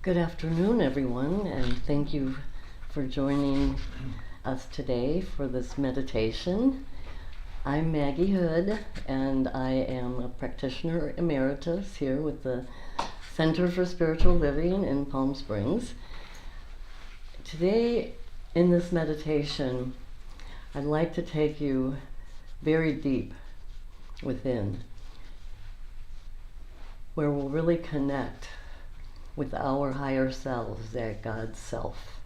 Good afternoon, everyone, and thank you for joining us today for this meditation. I'm Maggie Hood, and I am a practitioner emeritus here with the Center for Spiritual Living in Palm Springs. Today, in this meditation, I'd like to take you very deep within, where we'll really connect with our higher selves, that God's self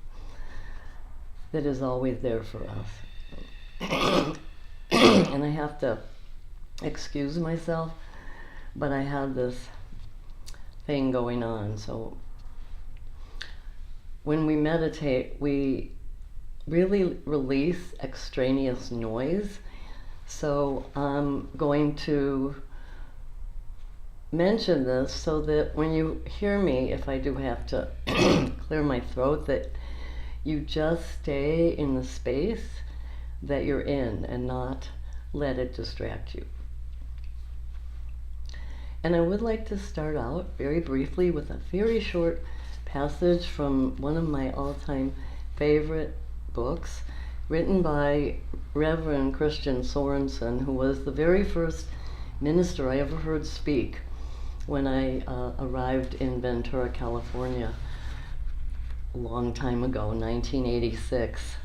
that is always there for us. And I have to excuse myself, but I have this thing going on. So when we meditate, we really release extraneous noise. So I'm going to mention this so that when you hear me, if I do have to clear my throat, that you just stay in the space that you're in and not let it distract you. And I would like to start out very briefly with a very short passage from one of my all-time favorite books, written by Reverend Christian Sorensen, who was the very first minister I ever heard speak when I arrived in Ventura, California a long time ago, 1986.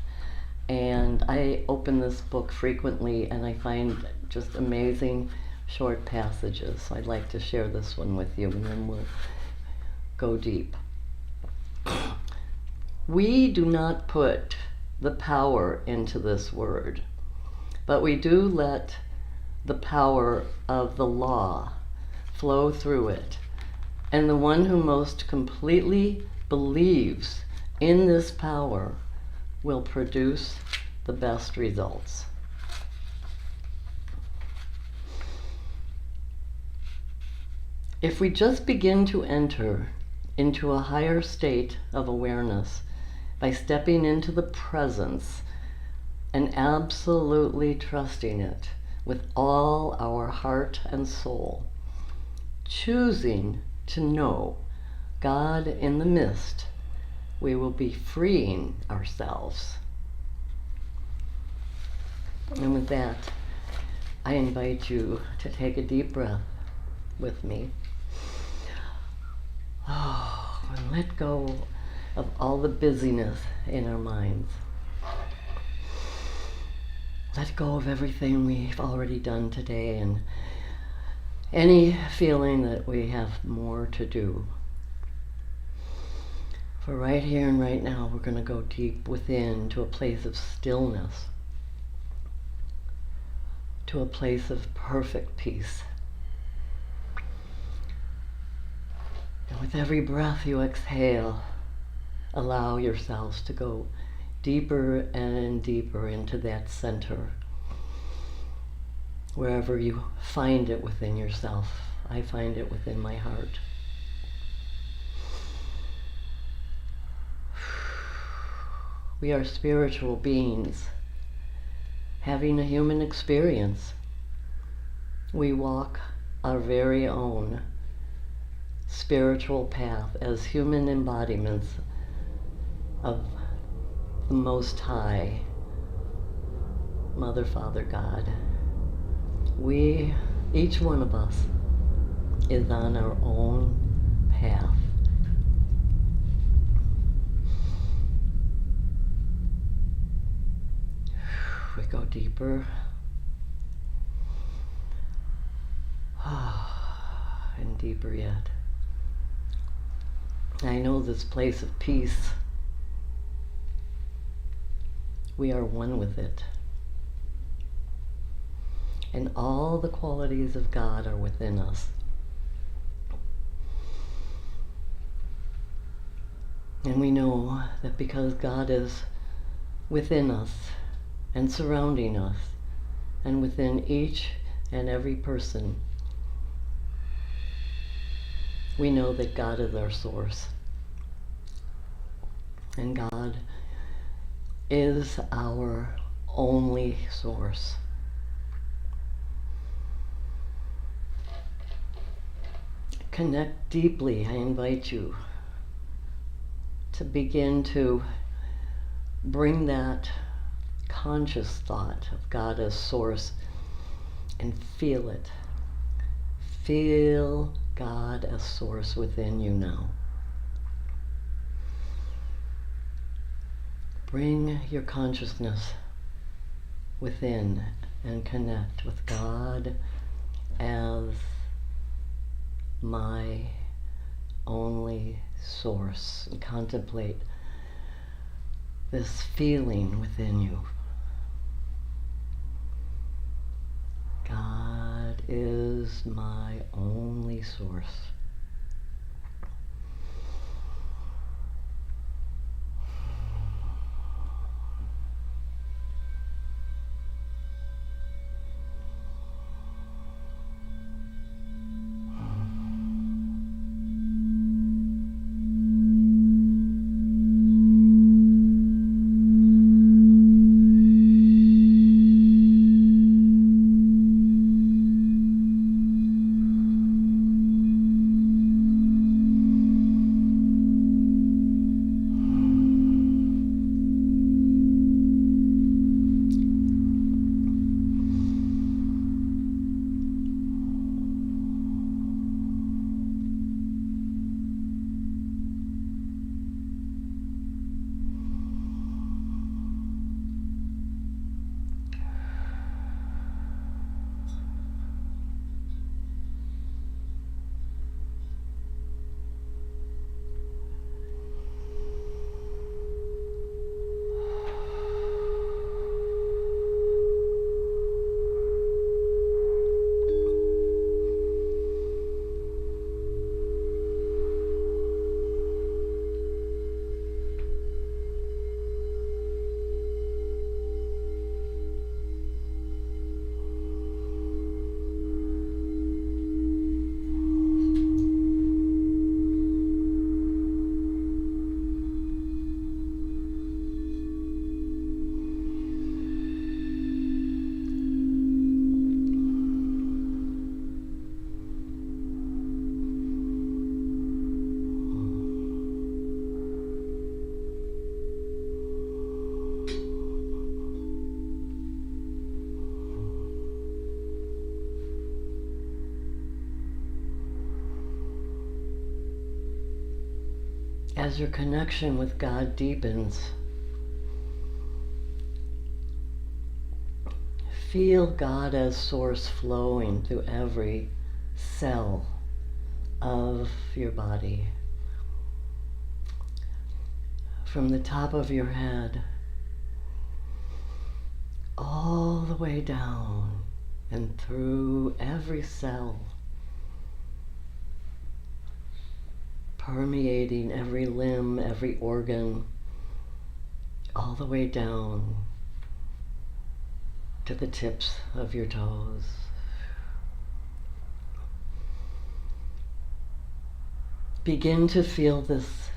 And I open this book frequently and I find just amazing short passages. So I'd like to share this one with you and then we'll go deep. We do not put the power into this word, but we do let the power of the law flow through it. And the one who most completely believes in this power will produce the best results. If we just begin to enter into a higher state of awareness by stepping into the presence and absolutely trusting it with all our heart and soul, choosing to know God in the midst, we will be freeing ourselves. And with that, I invite you to take a deep breath with me. Oh, and let go of all the busyness in our minds. Let go of everything we've already done today and any feeling that we have more to do. For right here and right now, we're going to go deep within to a place of stillness, to a place of perfect peace. And with every breath you exhale, allow yourselves to go deeper and deeper into that center. Wherever you find it within yourself, I find it within my heart. We are spiritual beings having a human experience. We walk our very own spiritual path as human embodiments of the Most High, Mother, Father, God. We, each one of us, is on our own path. We go deeper. And deeper yet. I know this place of peace. We are one with it. And all the qualities of God are within us. And we know that because God is within us and surrounding us and within each and every person, we know that God is our source. And God is our only source. Connect deeply, I invite you, to begin to bring that conscious thought of God as source and feel it. Feel God as source within you now. Bring your consciousness within and connect with God as my only source, and contemplate this feeling within you. God is my only source. As your connection with God deepens, feel God as source flowing through every cell of your body. From the top of your head all the way down and through every cell, permeating every limb, every organ, all the way down to the tips of your toes. Begin to feel this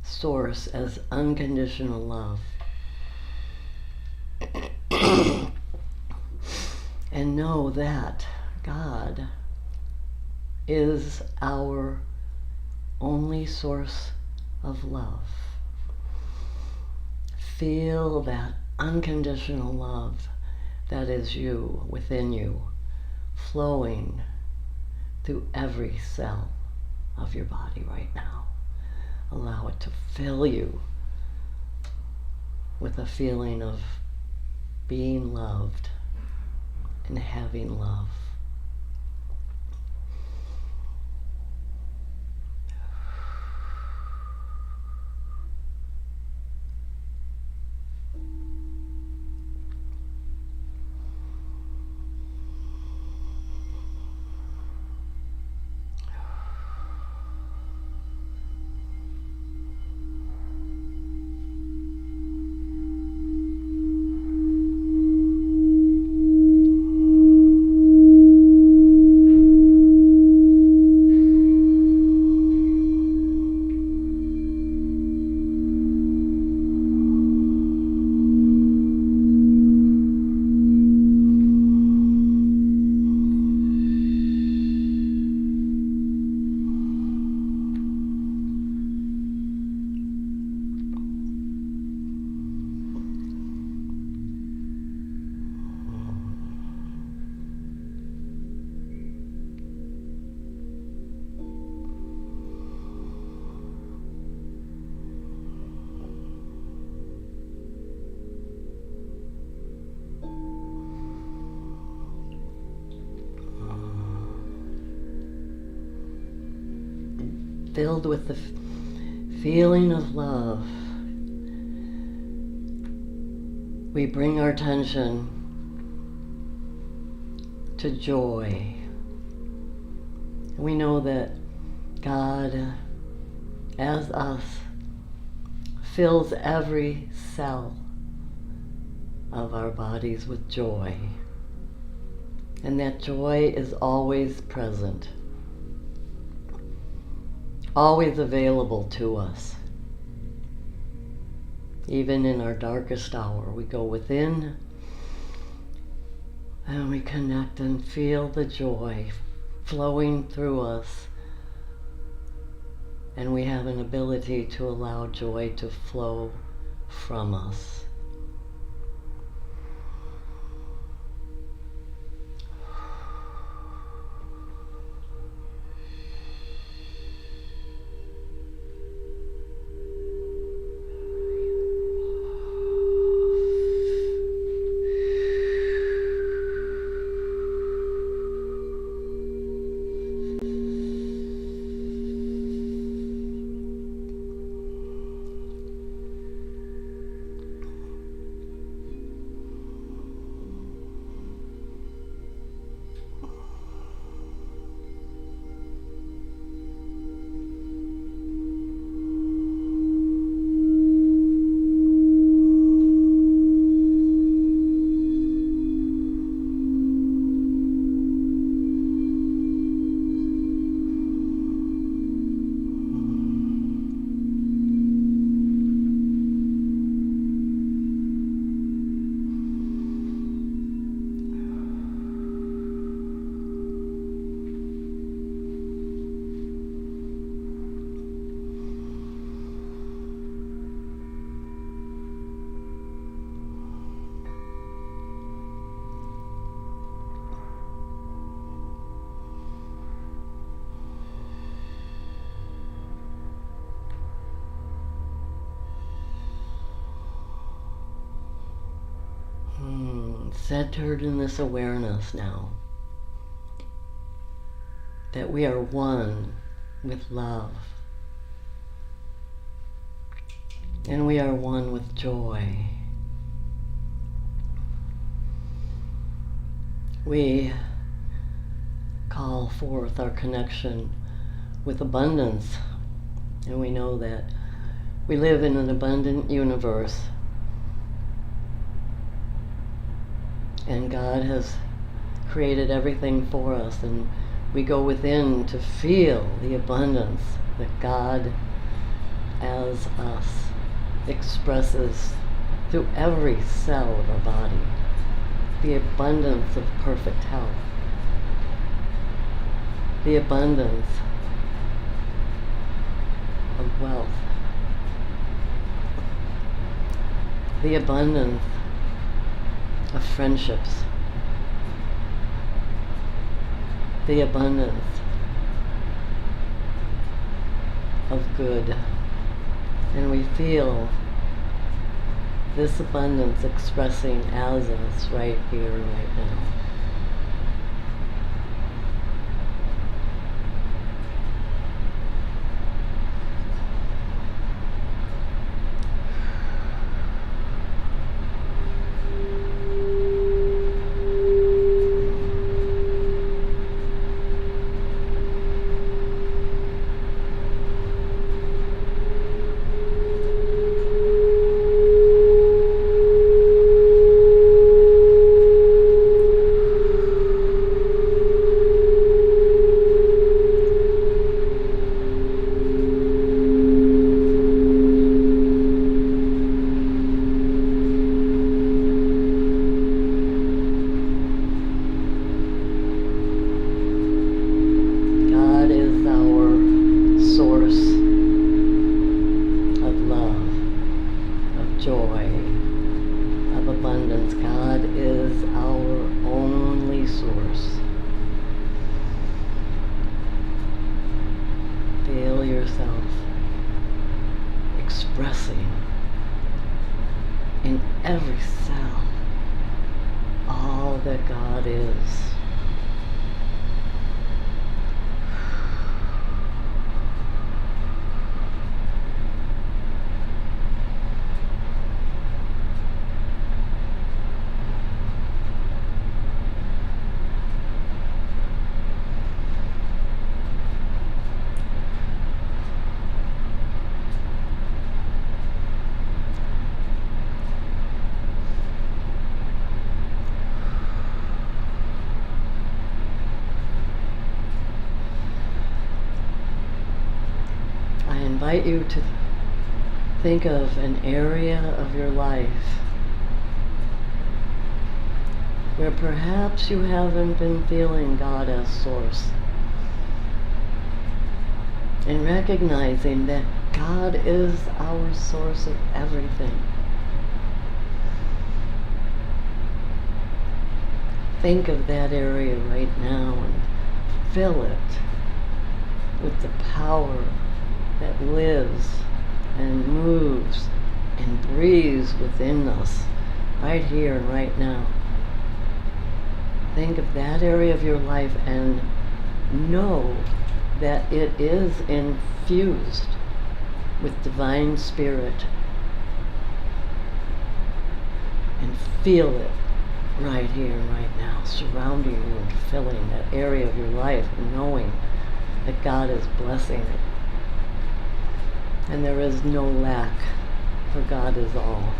source as unconditional love. And know that God is our only source of love. Feel that unconditional love that is you, within you, flowing through every cell of your body right now. Allow it to fill you with a feeling of being loved and having love. filled with the feeling of love, we bring our attention to joy. We know that God, as us, fills every cell of our bodies with joy. And that joy is always present, always available to us. Even in our darkest hour, we go within and we connect and feel the joy flowing through us. And we have an ability to allow joy to flow from us. Centered in this awareness now that we are one with love and we are one with joy. We call forth our connection with abundance, and we know that we live in an abundant universe. And God has created everything for us, and we go within to feel the abundance that God as us expresses through every cell of our body. The abundance of perfect health. The abundance of wealth. The abundance of friendships, the abundance of good, and we feel this abundance expressing as us right here, right now. Expressing in every cell all that God is. invite you to think of an area of your life where perhaps you haven't been feeling God as source, and recognizing that God is our source of everything. Think of that area right now and fill it with the power that lives and moves and breathes within us right here and right now. Think of that area of your life and know that it is infused with divine spirit, and feel it right here and right now, surrounding you and filling that area of your life, and knowing that God is blessing it. And there is no lack, for God is all.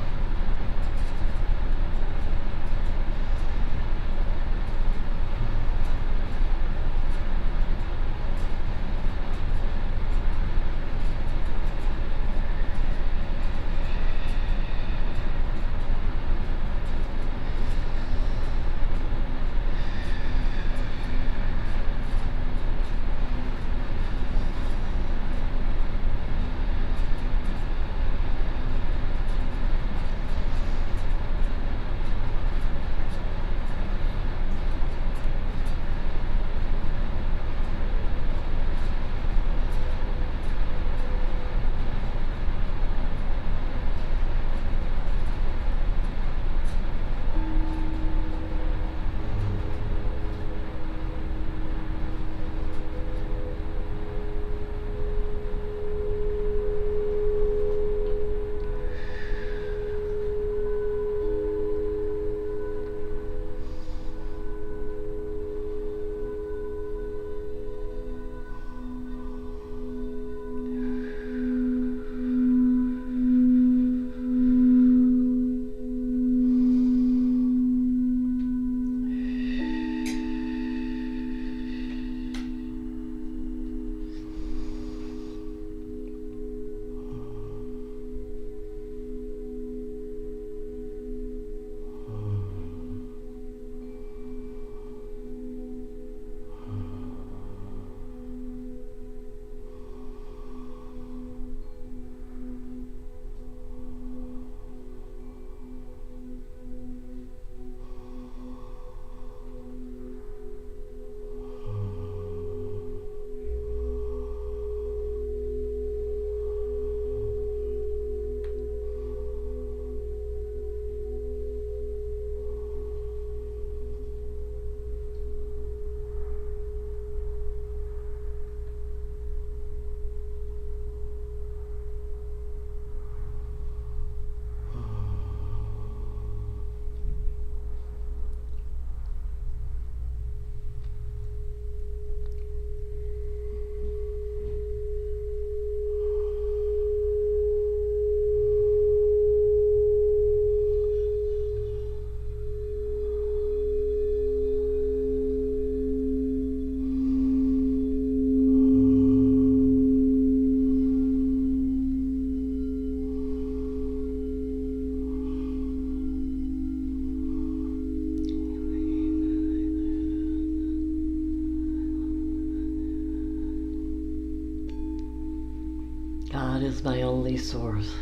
God is my only source.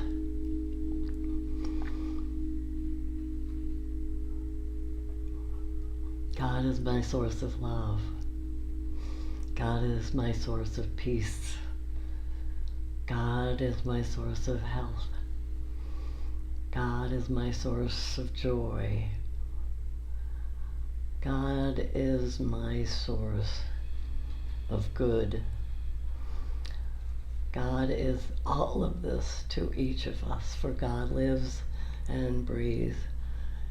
God is my source of love. God is my source of peace. God is my source of health. God is my source of joy. God is my source of good. God is all of this to each of us, for God lives and breathes,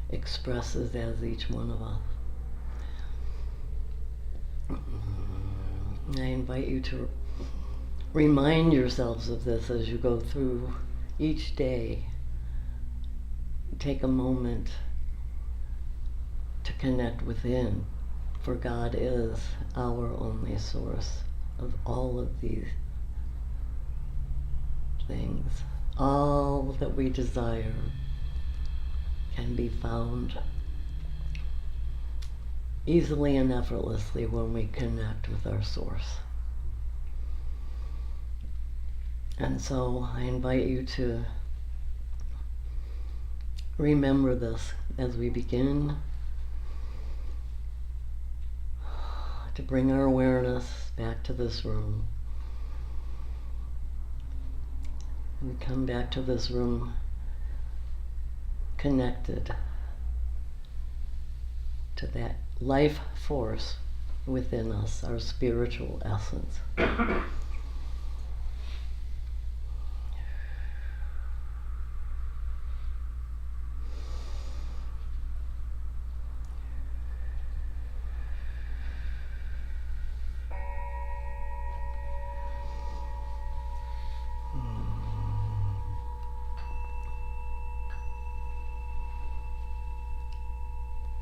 expresses as each one of us. I invite you to remind yourselves of this as you go through each day. Take a moment to connect within, for God is our only source of all of these things, all that we desire, can be found easily and effortlessly when we connect with our source. And so I invite you to remember this as we begin to bring our awareness back to this room. We come back to this room connected to that life force within us, our spiritual essence.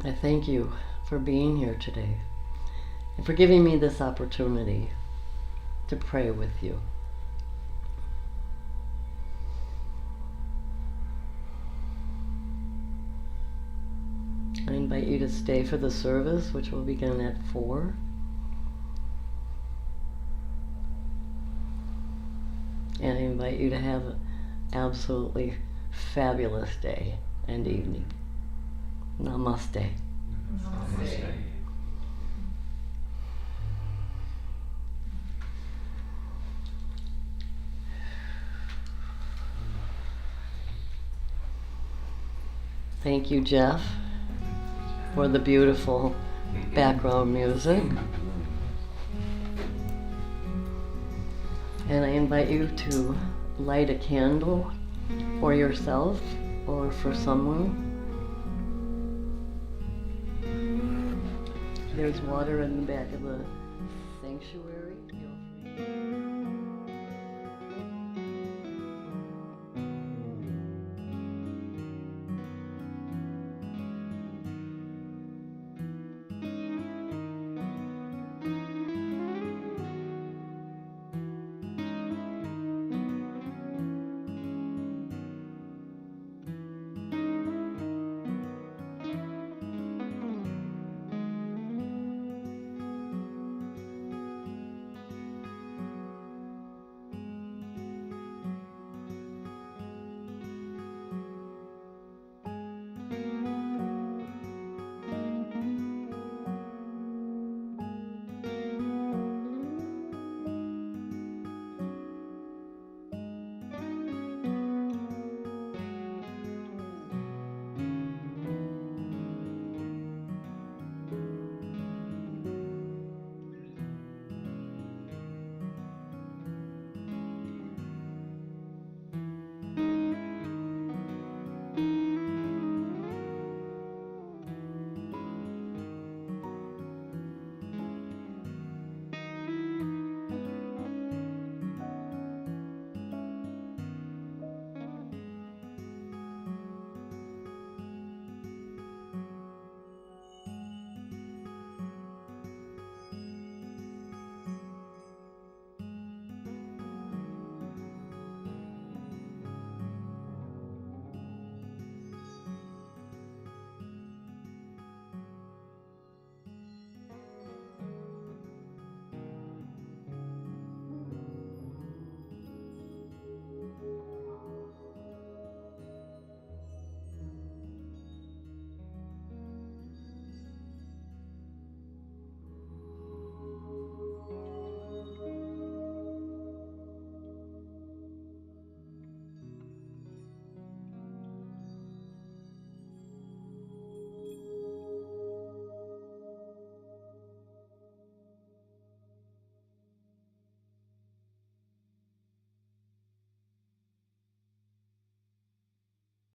I thank you for being here today and for giving me this opportunity to pray with you. I invite you to stay for the service, which will begin at 4. And I invite you to have an absolutely fabulous day and evening. Namaste. Namaste. Thank you, Jeff, for the beautiful background music. And I invite you to light a candle for yourself or for someone. There's water in the back of the sanctuary.